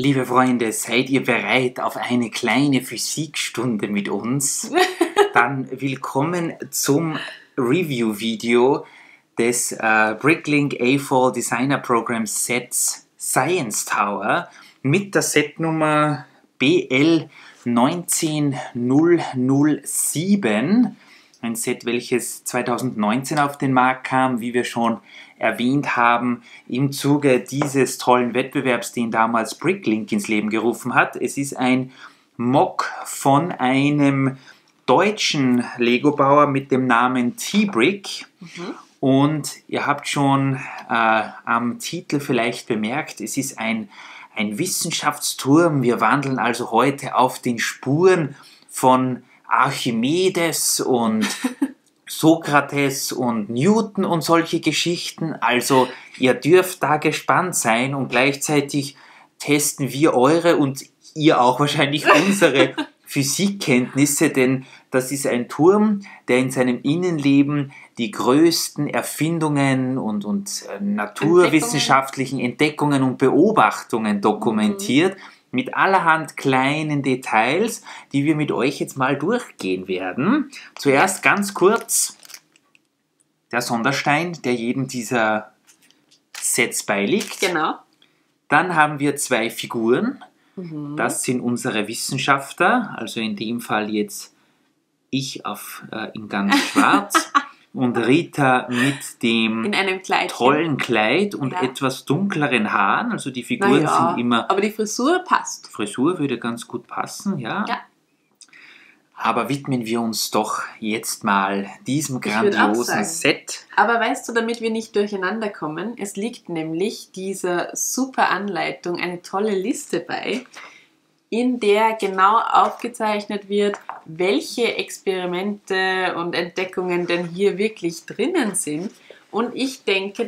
Liebe Freunde, seid ihr bereit auf eine kleine Physikstunde mit uns? Dann willkommen zum Review-Video des Bricklink A4 Designer Program Sets Science Tower mit der Setnummer BL19007. Ein Set, welches 2019 auf den Markt kam, wie wir schon erwähnt haben, im Zuge dieses tollen Wettbewerbs, den damals Bricklink ins Leben gerufen hat. Es ist ein Mock von einem deutschen Lego-Bauer mit dem Namen T-Brick. Und ihr habt schon am Titel vielleicht bemerkt, es ist ein Wissenschaftsturm. Wir wandeln also heute auf den Spuren von Archimedes und Sokrates und Newton und solche Geschichten. Also ihr dürft da gespannt sein und gleichzeitig testen wir eure und ihr auch wahrscheinlich unsere Physikkenntnisse, denn das ist ein Turm, der in seinem Innenleben die größten Erfindungen und naturwissenschaftlichen Entdeckungen und Beobachtungen dokumentiert. Mit allerhand kleinen Details, die wir mit euch jetzt mal durchgehen werden. Zuerst ganz kurz der Sonderstein, der jedem dieser Sets beiliegt. Genau. Dann haben wir zwei Figuren. Das sind unsere Wissenschaftler, also in dem Fall jetzt ich in ganz schwarz. Und Rita mit dem in einem tollen Kleid und etwas dunkleren Haaren. Also die Figuren sind immer... Aber die Frisur passt. Frisur würde ganz gut passen, ja. Aber widmen wir uns doch jetzt mal diesem grandiosen Set. Aber weißt du, damit wir nicht durcheinander kommen, es liegt nämlich dieser super Anleitung eine tolle Liste bei, in der genau aufgezeichnet wird, welche Experimente und Entdeckungen denn hier wirklich drinnen sind. Und ich denke,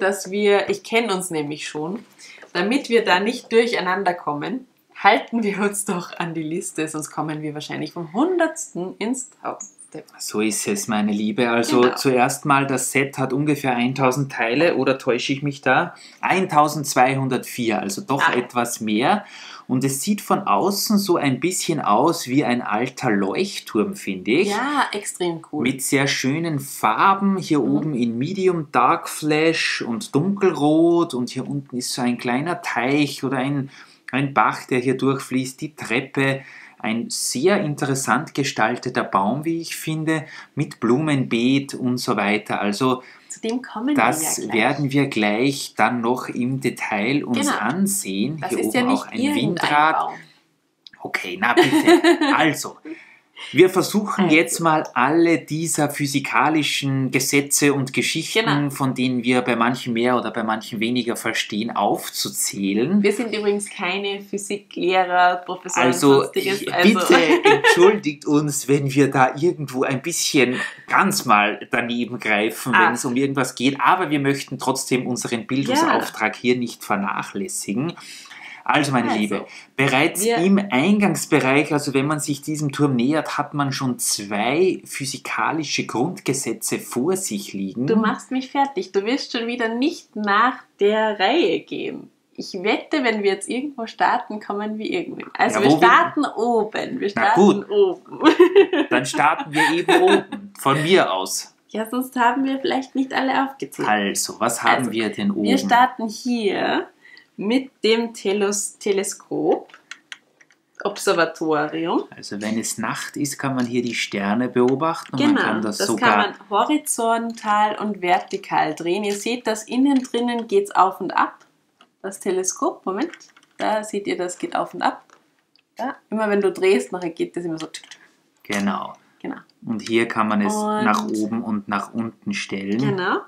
ich kenne uns nämlich schon, damit wir da nicht durcheinander kommen, halten wir uns doch an die Liste, sonst kommen wir wahrscheinlich vom Hundertsten ins Tausendste. So ist es, meine Liebe. Also zuerst mal, das Set hat ungefähr 1000 Teile, oder täusche ich mich da? 1204, also doch etwas mehr. Und es sieht von außen so ein bisschen aus wie ein alter Leuchtturm, finde ich. Ja, extrem cool. Mit sehr schönen Farben. Hier oben in Medium Dark Flash und Dunkelrot. Und hier unten ist so ein kleiner Teich oder ein Bach, der hier durchfließt. Die Treppe. Ein sehr interessant gestalteter Baum, wie ich finde, mit Blumenbeet und so weiter. Also zu dem kommen das werden wir gleich dann noch im Detail uns ansehen. Das hier ist oben ja nicht auch ein Windrad. Baum. Okay, na bitte. Also, wir versuchen jetzt mal alle dieser physikalischen Gesetze und Geschichten, von denen wir bei manchen mehr oder bei manchen weniger verstehen, aufzuzählen. Wir sind übrigens keine Physiklehrer, Professoren, also sonstiges. Bitte entschuldigt uns, wenn wir da irgendwo ein bisschen ganz mal daneben greifen, wenn es um irgendwas geht. Aber wir möchten trotzdem unseren Bildungsauftrag hier nicht vernachlässigen. Also meine Liebe, bereits im Eingangsbereich, also wenn man sich diesem Turm nähert, hat man schon zwei physikalische Grundgesetze vor sich liegen. Du machst mich fertig. Du wirst schon wieder nicht nach der Reihe gehen. Ich wette, wenn wir jetzt irgendwo starten, kommen wir irgendwo. Also wir starten oben. Wir starten oben. Dann starten wir eben oben, von mir aus. Ja, sonst haben wir vielleicht nicht alle aufgezählt. Also, was haben wir denn oben? Wir starten hier mit dem Teleskop, Observatorium. Also wenn es Nacht ist, kann man hier die Sterne beobachten. Und genau, man kann das sogar kann man horizontal und vertikal drehen. Ihr seht, dass innen drinnen geht es auf und ab. Das Teleskop, Moment, da seht ihr, das geht auf und ab. Da, immer wenn du drehst, nachher geht das immer so. Genau. Und hier kann man es nach oben und nach unten stellen. Genau.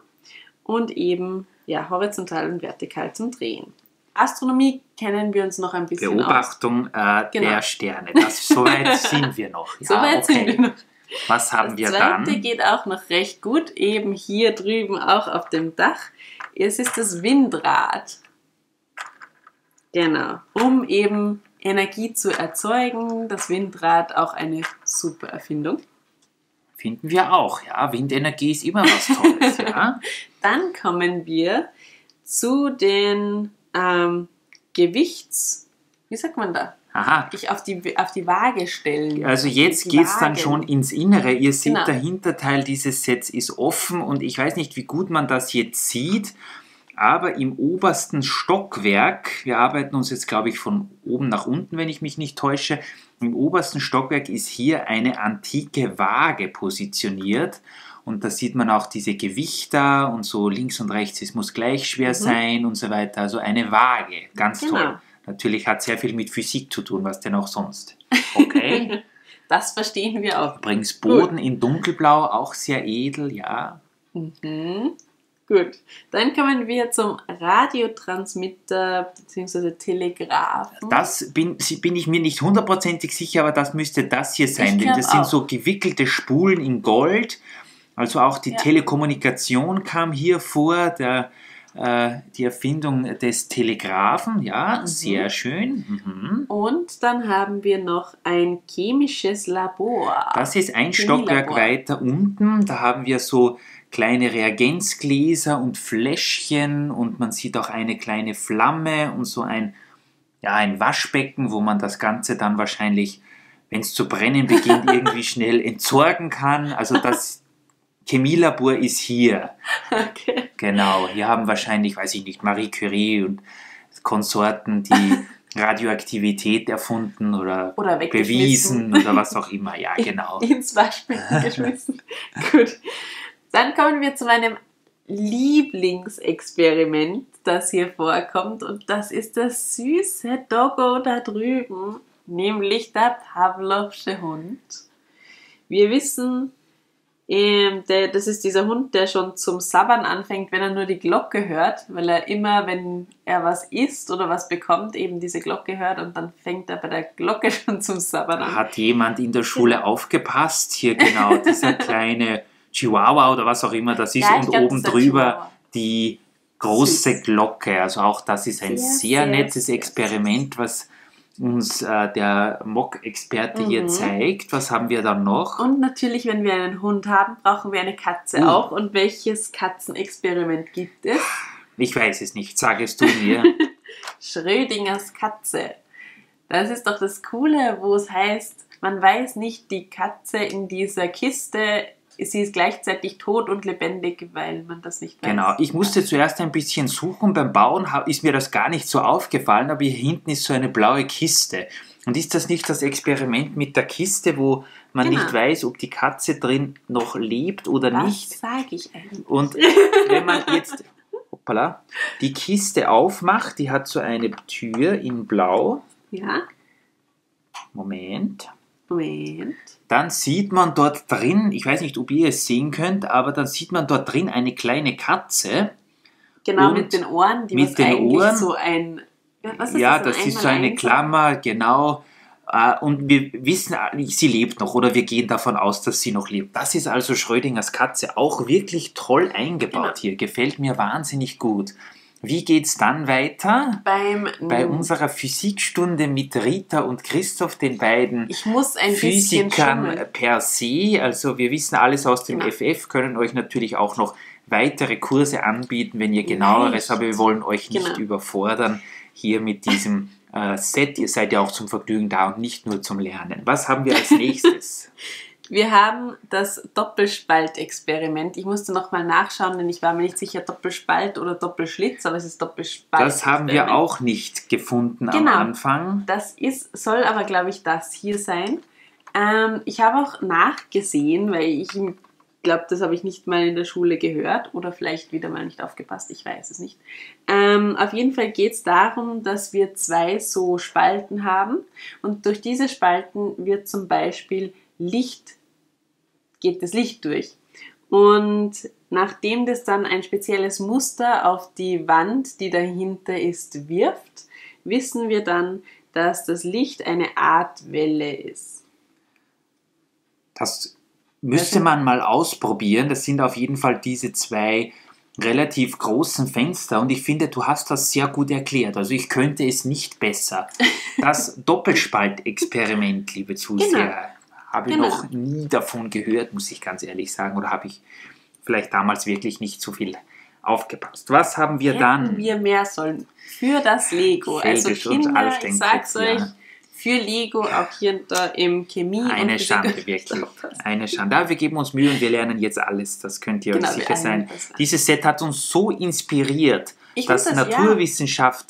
Und eben horizontal und vertikal zum Drehen. Astronomie kennen wir uns noch ein bisschen Beobachtung der Sterne. Soweit sind wir noch. Ja, Soweit sind wir noch. Was haben wir dann? Das zweite geht auch noch recht gut, eben hier drüben auch auf dem Dach. Es ist das Windrad. Genau, um eben Energie zu erzeugen. Das Windrad auch eine super Erfindung. Finden wir auch, ja. Windenergie ist immer was Tolles, ja. Dann kommen wir zu den Gewichtsmessungen wie sagt man da? Aha. Ich auf die Waage stellen. Also jetzt Die geht es dann Waage. schon ins Innere. Ihr seht, Genau. der Hinterteil dieses Sets ist offen und ich weiß nicht, wie gut man das jetzt sieht, aber im obersten Stockwerk, wir arbeiten uns jetzt, glaube ich, von oben nach unten, wenn ich mich nicht täusche, im obersten Stockwerk ist hier eine antike Waage positioniert. Und da sieht man auch diese Gewichter und so links und rechts, es muss gleich schwer sein und so weiter. Also eine Waage, ganz toll. Natürlich hat sehr viel mit Physik zu tun, was denn auch sonst. Okay. Das verstehen wir auch. Übrigens Boden in dunkelblau, auch sehr edel, ja. Gut, dann kommen wir zum Radiotransmitter bzw. Telegraphen. Das bin ich mir nicht hundertprozentig sicher, aber das müsste das hier sein, Ich denn das sind glaub so gewickelte Spulen in Gold. Also auch die Telekommunikation kam hier vor, die Erfindung des Telegraphen, ja, sehr schön. Und dann haben wir noch ein chemisches Labor. Das ist ein Stockwerk weiter unten, da haben wir so kleine Reagenzgläser und Fläschchen und man sieht auch eine kleine Flamme und so ein Waschbecken, wo man das Ganze dann wahrscheinlich, wenn es zu brennen beginnt, irgendwie schnell entsorgen kann. Also das Chemielabor ist hier. Okay. Genau, hier haben wahrscheinlich, weiß ich nicht, Marie Curie und Konsorten die Radioaktivität erfunden oder bewiesen oder was auch immer. Ja, genau. Ins Waschbecken geschmissen. Gut. Dann kommen wir zu meinem Lieblingsexperiment, das hier vorkommt. Und das ist das süße Doggo da drüben, nämlich der Pavlovsche Hund. Wir wissen, das ist dieser Hund, der schon zum Sabbern anfängt, wenn er nur die Glocke hört, weil er immer, wenn er was isst oder was bekommt, eben diese Glocke hört und dann fängt er bei der Glocke schon zum Sabbern an. Da hat jemand in der Schule aufgepasst, hier genau, dieser kleine Chihuahua oder was auch immer das ist, und oben drüber die große Glocke. Also auch das ist ein sehr nettes Experiment, was uns der Mock-Experte hier zeigt. Was haben wir dann noch? Und natürlich, wenn wir einen Hund haben, brauchen wir eine Katze auch. Und welches Katzenexperiment gibt es? Ich weiß es nicht, sag es du mir. Schrödingers Katze. Das ist doch das Coole, wo es heißt, man weiß nicht, die Katze in dieser Kiste, sie ist gleichzeitig tot und lebendig, weil man das nicht weiß. Genau, ich musste zuerst ein bisschen suchen. Beim Bauen ist mir das gar nicht so aufgefallen, aber hier hinten ist so eine blaue Kiste. Und ist das nicht das Experiment mit der Kiste, wo man nicht weiß, ob die Katze drin noch lebt oder nicht? Das sage ich eigentlich. Und wenn man jetzt die Kiste aufmacht, die hat so eine Tür in Blau. Ja. Moment. Dann sieht man dort drin, ich weiß nicht, ob ihr es sehen könnt, aber dann sieht man dort drin eine kleine Katze. Genau, mit den Ohren, die mit den Ohren. So ein... Was ist ja, das ist so eine Klammer, genau. Und wir wissen, sie lebt noch oder wir gehen davon aus, dass sie noch lebt. Das ist also Schrödingers Katze, auch wirklich toll eingebaut hier. Gefällt mir wahnsinnig gut. Wie geht's dann weiter? Bei unserer Physikstunde mit Rita und Christoph, den beiden Physikern per se. Also wir wissen alles aus dem FF, können euch natürlich auch noch weitere Kurse anbieten, wenn ihr genaueres, aber wir wollen euch nicht überfordern hier mit diesem Set. Ihr seid ja auch zum Vergnügen da und nicht nur zum Lernen. Was haben wir als nächstes? Wir haben das Doppelspaltexperiment. Ich musste nochmal nachschauen, denn ich war mir nicht sicher, Doppelspalt oder Doppelschlitz, aber es ist Doppelspalt. Das haben wir auch nicht gefunden am Anfang. Das soll aber, glaube ich, das hier sein. Ich habe auch nachgesehen, weil ich glaube, das habe ich nicht mal in der Schule gehört oder vielleicht wieder mal nicht aufgepasst, ich weiß es nicht. Auf jeden Fall geht es darum, dass wir 2 so Spalten haben und durch diese Spalten wird zum Beispiel geht das Licht durch. Und nachdem das dann ein spezielles Muster auf die Wand, die dahinter ist, wirft, wissen wir dann, dass das Licht eine Art Welle ist. Das müsste man mal ausprobieren. Das sind auf jeden Fall diese 2 relativ großen Fenster und ich finde, du hast das sehr gut erklärt. Also ich könnte es nicht besser. Das Doppelspaltexperiment, liebe Zuseher, habe ich noch nie davon gehört, muss ich ganz ehrlich sagen. Oder habe ich vielleicht damals wirklich nicht so viel Aufgepasst. Was haben wir dann? Hätten wir mehr sollen für das Lego. Also Fähisch und Kinder, ich Alstenkopf, sag's euch, ja. für Lego auch hier und da im Chemie Eine und Schande, Physik- wirklich. Eine Schande. Aber wir geben uns Mühe und wir lernen jetzt alles. Das könnt ihr euch Genau, wir sicher sein. lernen das. Dieses Set hat uns so inspiriert, Ich dass find das, ja. Naturwissenschaft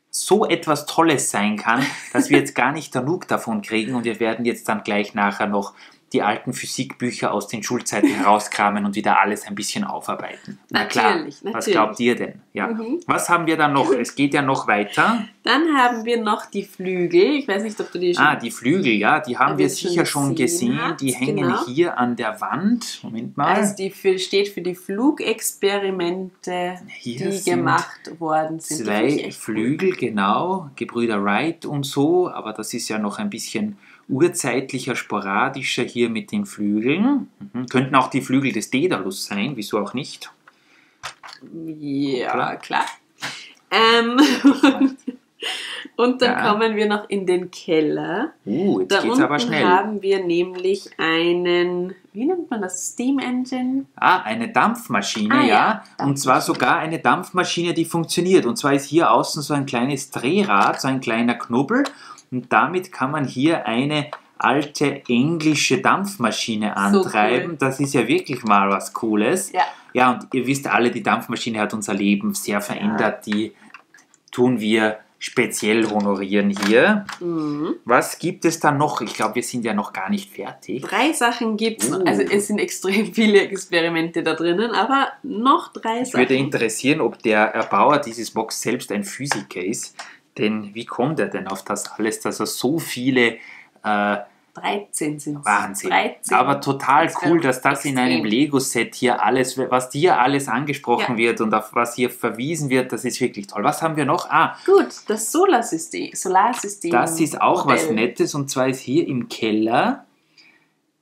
so etwas Tolles sein kann, dass wir jetzt gar nicht genug davon kriegen und wir werden jetzt dann gleich nachher noch die alten Physikbücher aus den Schulzeiten herauskramen und wieder alles ein bisschen aufarbeiten. Na klar, Natürlich, was natürlich. glaubt ihr denn? Ja. Was haben wir dann noch? Es geht ja noch weiter. Dann haben wir noch die Flügel. Ich weiß nicht, ob du die schon... Die Flügel, ja, die haben Ob wir ihr es schon sicher schon gesehen gesehen. habt, Die hängen genau. hier an der Wand. Moment mal. Also die steht für die Flugexperimente, Hier die sind gemacht worden sind. Die finde ich Zwei echt Flügel, genau, Gebrüder Wright und so, aber das ist ja noch ein bisschen urzeitlicher, sporadischer hier mit den Flügeln. Könnten auch die Flügel des Daedalus sein, wieso auch nicht? cool. Ja, Klar. klar. Und dann Ja. kommen wir noch in den Keller. Jetzt Da geht's unten aber schnell. haben wir nämlich einen, wie nennt man das, Steam Engine? Eine Dampfmaschine, Ah, ja. ja, Und zwar sogar eine Dampfmaschine, die funktioniert. Und zwar ist hier außen so ein kleines Drehrad, so ein kleiner Knubbel. Und damit kann man hier eine alte englische Dampfmaschine antreiben. cool. Das ist ja wirklich mal was Cooles. Ja. Ja, und ihr wisst alle, die Dampfmaschine hat unser Leben sehr verändert. Die tun wir speziell honorieren hier. Was gibt es dann noch? Ich glaube, wir sind ja noch gar nicht fertig. 3 Sachen gibt es. Oh. Also es sind extrem viele Experimente da drinnen, aber noch 3 Mich würde Sachen. interessieren, ob der Erbauer dieses Box selbst ein Physiker ist. Denn wie kommt er denn auf das alles, dass er so viele 13 sind es. Wahnsinn. 13. Aber total cool, dass das in einem Extrem. Lego-Set hier alles, was hier alles angesprochen Ja. wird und auf was hier verwiesen wird, das ist wirklich toll. Was haben wir noch? Gut, das Solarsystem. Das ist auch was Modell. Nettes und zwar ist hier im Keller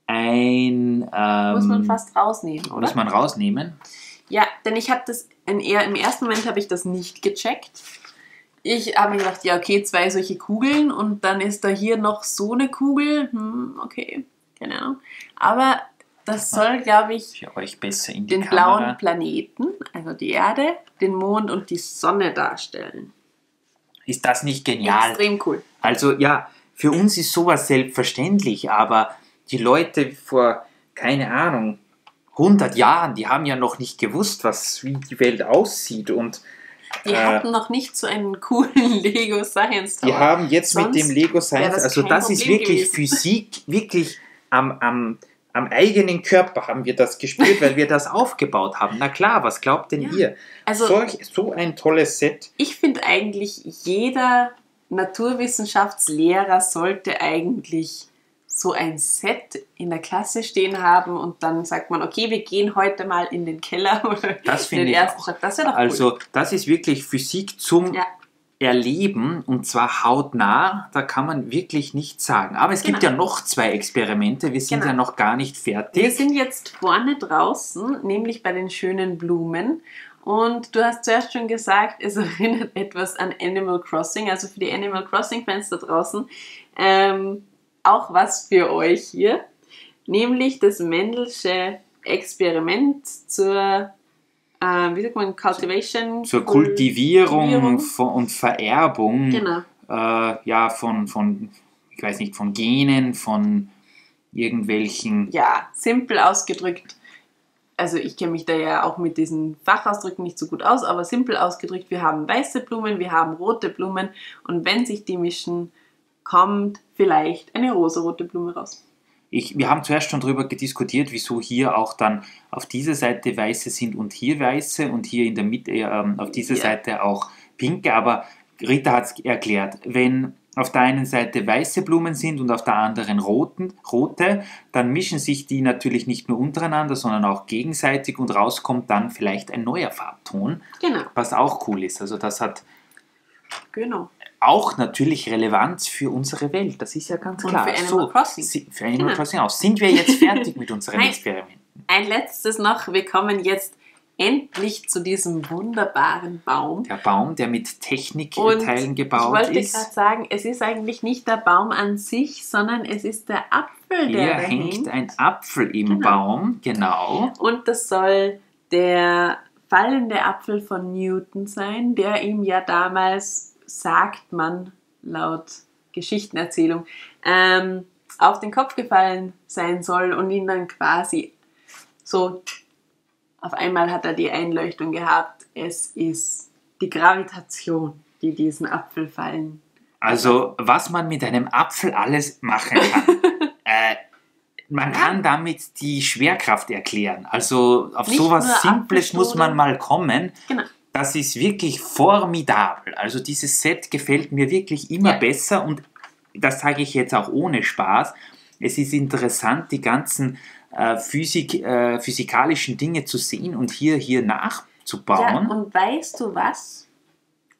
ein... Muss man fast rausnehmen, oder? muss man rausnehmen. Ja, denn ich habe das im ersten Moment habe ich das nicht gecheckt. Ich habe mir gedacht, ja okay, 2 solche Kugeln und dann ist da hier noch so eine Kugel. Okay, keine Ahnung. Aber das soll, glaube ich, Für euch besser in die den Kamera. blauen Planeten, also die Erde, den Mond und die Sonne darstellen. Ist das nicht genial? Extrem cool. Also ja, für uns ist sowas selbstverständlich, aber die Leute vor, keine Ahnung, 100 Jahren, die haben ja noch nicht gewusst, wie die Welt aussieht und Die hatten noch nicht so einen coolen Lego Science Tower. die haben jetzt mit Sonst dem Lego wäre Science, das also kein das ist Problem wirklich gewesen. Physik, wirklich am eigenen Körper haben wir das gespürt, weil wir das aufgebaut haben. Na klar, was glaubt denn Ja. ihr? Also- So ein tolles Set. Ich finde eigentlich, jeder Naturwissenschaftslehrer sollte eigentlich so ein Set in der Klasse stehen haben und dann sagt man, okay, wir gehen heute mal in den Keller oder Das in den finde ich ersten auch. Stock. Das wäre doch cool. Also das ist wirklich Physik zum Ja. Erleben und zwar hautnah, da kann man wirklich nichts sagen. Aber es gibt Genau. ja noch 2 Experimente, wir sind Genau. ja noch gar nicht Wir fertig. sind jetzt vorne draußen, nämlich bei den schönen Blumen. Und du hast zuerst schon gesagt, es erinnert etwas an Animal Crossing. Also für die Animal Crossing-Fans da draußen, auch was für euch hier. Nämlich das Mendelsche Experiment zur, wie sagt man, Cultivation. Zur Kultivierung Kultivierung. und Vererbung Genau. von, ich weiß nicht, von Genen, von irgendwelchen... Ja, simpel ausgedrückt. Also ich kenne mich da ja auch mit diesen Fachausdrücken nicht so gut aus, aber simpel ausgedrückt, wir haben weiße Blumen, wir haben rote Blumen und wenn sich die mischen, kommt vielleicht eine rosarote Blume raus. Wir haben zuerst schon darüber diskutiert, wieso hier auch dann auf dieser Seite weiße sind und hier weiße und hier in der Mitte auf dieser Ja. Seite auch pinke, aber Rita hat es erklärt, wenn auf der einen Seite weiße Blumen sind und auf der anderen rote, dann mischen sich die natürlich nicht nur untereinander, sondern auch gegenseitig und rauskommt dann vielleicht ein neuer Farbton, Genau, was auch cool ist. Also das hat genau. auch natürlich Relevanz für unsere Welt, das ist ja ganz Und klar. für Animal Crossing. Für Animal Genau. Crossing auch. Sind wir jetzt fertig mit unseren Nein. Experimenten? Ein letztes noch, wir kommen jetzt endlich zu diesem wunderbaren Baum. Der Baum, der mit Technikteilen Und gebaut ich wollte ist. gerade sagen, es ist eigentlich nicht der Baum an sich, sondern es ist der Apfel, Hier der da hängt hängt. ein Apfel im Genau. Baum, genau. Und das soll der fallende Apfel von Newton sein, der ihm ja damals, sagt man laut Geschichtenerzählung, auf den Kopf gefallen sein soll und ihn dann quasi so, auf einmal hat er die Einleuchtung gehabt, es ist die Gravitation, die diesen Apfel fallen. Also, was man mit einem Apfel alles machen kann. Man kann damit die Schwerkraft erklären. Also, auf Nicht sowas nur Simples muss man mal kommen. Genau. Das ist wirklich formidabel. Also, dieses Set gefällt mir wirklich immer besser und das sage ich jetzt auch ohne Spaß. Es ist interessant, die ganzen physikalischen Dinge zu sehen und hier nachzubauen. Ja, und weißt du was?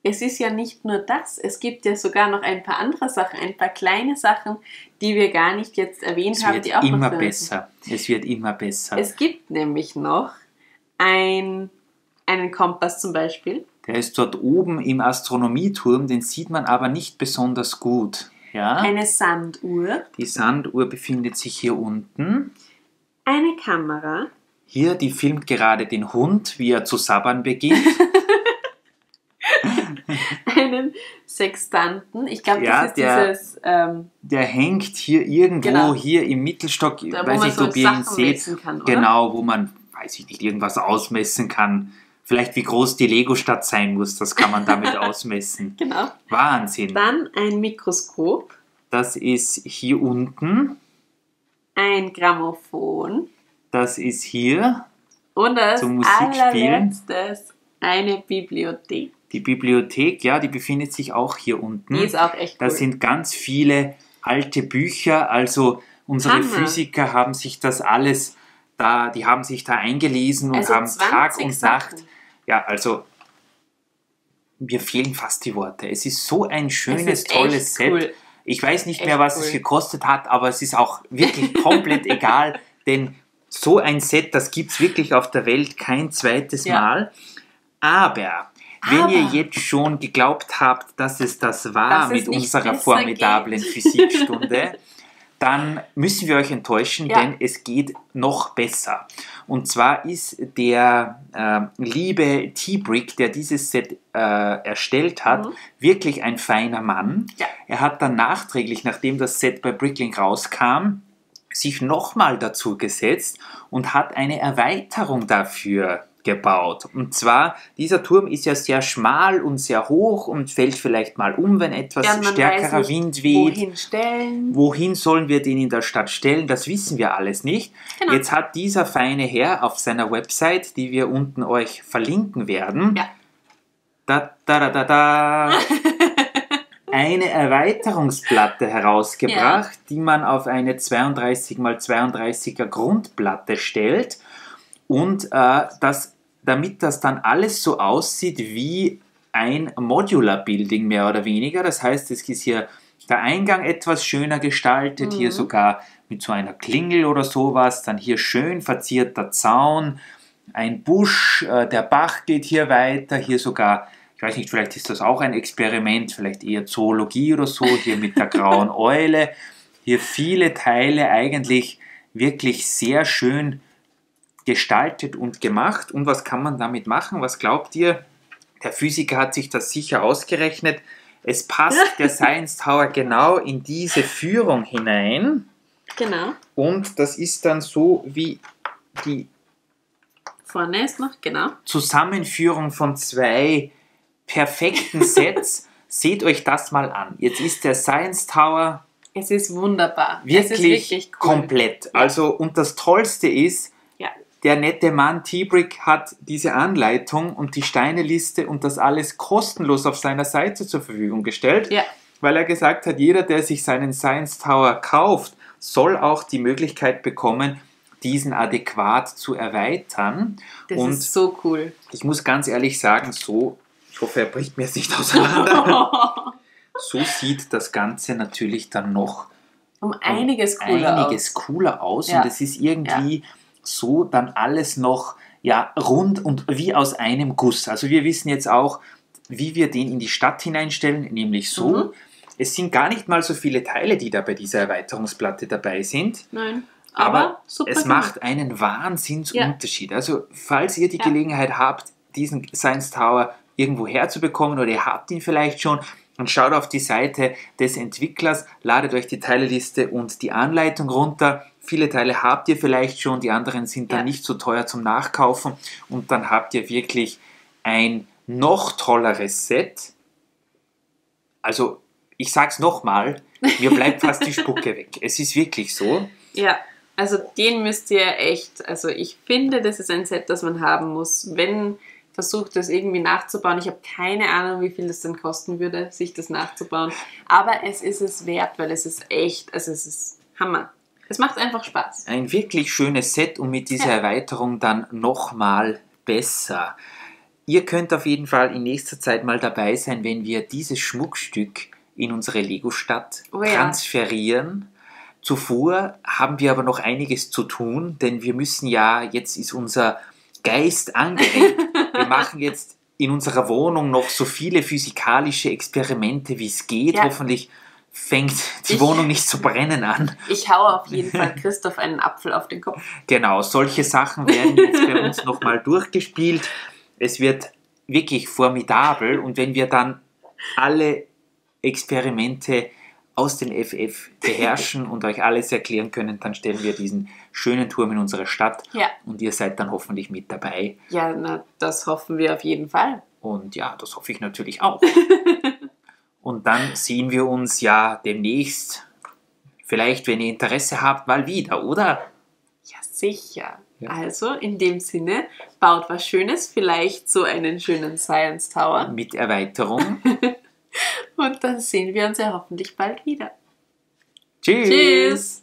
Es ist ja nicht nur das, es gibt ja sogar noch ein paar andere Sachen, ein paar kleine Sachen, die wir gar nicht jetzt erwähnt haben, die auch immer noch besser. Es wird immer besser. Es gibt nämlich noch einen Kompass zum Beispiel. Der ist dort oben im Astronomieturm, den sieht man aber nicht besonders gut. Ja? Eine Sanduhr. Die Sanduhr befindet sich hier unten. Eine Kamera. Hier, die filmt gerade den Hund, wie er zu sabbern beginnt. Einen Sextanten. Ich glaube, Ja, das ist dieses... Der hängt hier irgendwo, Genau. hier im Mittelstock. Ich Da, wo weiß man nicht, so ob ihr ihn Sachen seht. messen kann, oder? Genau, wo man, weiß ich nicht, irgendwas ausmessen kann. Vielleicht wie groß die Lego-Stadt sein muss, das kann man damit ausmessen. Genau. Wahnsinn. Dann ein Mikroskop. Das ist hier unten. Ein Grammophon. Das ist hier. Und als Zum Musikspielen. allerletztes eine Bibliothek. Die Bibliothek, ja, die befindet sich auch hier unten. Die ist auch echt cool. Da sind ganz viele alte Bücher, also unsere Hammer. Physiker haben sich das alles da, die haben sich da eingelesen und Also haben 20 Tag und Nacht, Sachen. ja, also mir fehlen fast die Worte. Es ist so ein schönes, ist tolles echt Set. cool. Ich weiß nicht Echt mehr, was cool. es gekostet hat, aber es ist auch wirklich komplett egal, denn so ein Set, das gibt es wirklich auf der Welt kein zweites Ja. Mal. Aber wenn Aber- ihr jetzt schon geglaubt habt, dass es das war Dass es mit nicht unserer besser formidablen geht. Physikstunde, dann müssen wir euch enttäuschen, Ja. denn es geht noch besser. Und zwar ist der liebe T-Brick, der dieses Set erstellt hat, wirklich ein feiner Mann. Ja. Er hat dann nachträglich, nachdem das Set bei Bricklink rauskam, sich nochmal dazu gesetzt und hat eine Erweiterung dafür gebaut. Und zwar, dieser Turm ist ja sehr schmal und sehr hoch und fällt vielleicht mal um, wenn etwas Ja, man stärkerer weiß nicht, Wind weht. wohin stellen. Wohin sollen wir den in der Stadt stellen? Das wissen wir alles nicht. Genau. Jetzt hat dieser feine Herr auf seiner Website, die wir unten euch verlinken werden, Ja. eine Erweiterungsplatte herausgebracht, die man auf eine 32x32er Grundplatte stellt und damit das dann alles so aussieht wie ein Modular Building mehr oder weniger. Das heißt, es ist hier der Eingang etwas schöner gestaltet, hier sogar mit so einer Klingel oder sowas, dann hier schön verzierter Zaun, ein Busch, der Bach geht hier weiter, hier sogar, ich weiß nicht, vielleicht ist das auch ein Experiment, vielleicht eher Zoologie oder so, hier mit der grauen Eule, hier viele Teile eigentlich wirklich sehr schön gestaltet und gemacht. Und was kann man damit machen? Was glaubt ihr? Der Physiker hat sich das sicher ausgerechnet. Es passt der Science Tower genau in diese Führung hinein. Genau. Und das ist dann so wie die Vorne ist noch, genau. Zusammenführung von zwei perfekten Sets. Seht euch das mal an. Jetzt ist der Science Tower Es ist wunderbar. wirklich, Es ist wirklich cool. komplett. Also, und das Tollste ist, Ja. der nette Mann T-Brick hat diese Anleitung und die Steineliste und das alles kostenlos auf seiner Seite zur Verfügung gestellt, Ja. weil er gesagt hat, jeder, der sich seinen Science Tower kauft, soll auch die Möglichkeit bekommen, diesen adäquat zu erweitern. Das und ist so cool. ich muss ganz ehrlich sagen, so, ich hoffe, er bricht mir es nicht auseinander. So sieht das Ganze natürlich dann noch Um einiges cooler cooler aus Ja. und es ist irgendwie so dann alles noch rund und wie aus einem Guss. Also wir wissen jetzt auch, wie wir den in die Stadt hineinstellen, nämlich so. Es sind gar nicht mal so viele Teile, die da bei dieser Erweiterungsplatte dabei sind. Nein, Aber aber super es gemacht. macht einen Wahnsinnsunterschied. Also falls ihr die Gelegenheit habt, diesen Science Tower irgendwo herzubekommen oder ihr habt ihn vielleicht schon, dann schaut auf die Seite des Entwicklers, ladet euch die Teileliste und die Anleitung runter. Viele Teile habt ihr vielleicht schon, die anderen sind dann nicht so teuer zum Nachkaufen und dann habt ihr wirklich ein noch tolleres Set. Also ich sag's nochmal, mir bleibt fast die Spucke weg. Es ist wirklich so. Ja, also den müsst ihr echt, also ich finde, das ist ein Set, das man haben muss, wenn versucht, das irgendwie nachzubauen. Ich habe keine Ahnung, wie viel das denn kosten würde, sich das nachzubauen. Aber es ist es wert, weil es ist echt, also es ist Hammer. Es macht einfach Spaß. Ein wirklich schönes Set und mit dieser Erweiterung dann nochmal besser. Ihr könnt auf jeden Fall in nächster Zeit mal dabei sein, wenn wir dieses Schmuckstück in unsere Lego-Stadt transferieren. Zuvor haben wir aber noch einiges zu tun, denn wir müssen ja, jetzt ist unser Geist angeregt. Wir machen jetzt in unserer Wohnung noch so viele physikalische Experimente, wie es geht. Hoffentlich fängt die Wohnung nicht zu brennen an. Ich haue auf jeden Fall Christoph einen Apfel auf den Kopf. Genau, solche Sachen werden jetzt bei uns nochmal durchgespielt. Es wird wirklich formidabel und wenn wir dann alle Experimente aus dem FF beherrschen und euch alles erklären können, dann stellen wir diesen schönen Turm in unsere Stadt und ihr seid dann hoffentlich mit dabei. Ja, na, das hoffen wir auf jeden Fall. Und ja, das hoffe ich natürlich auch. Und dann sehen wir uns ja demnächst, vielleicht, wenn ihr Interesse habt, mal wieder, oder? Ja, sicher. Ja. Also, in dem Sinne, baut was Schönes, vielleicht so einen schönen Science Tower. Mit Erweiterung. Und dann sehen wir uns ja hoffentlich bald wieder. Tschüss! Tschüss.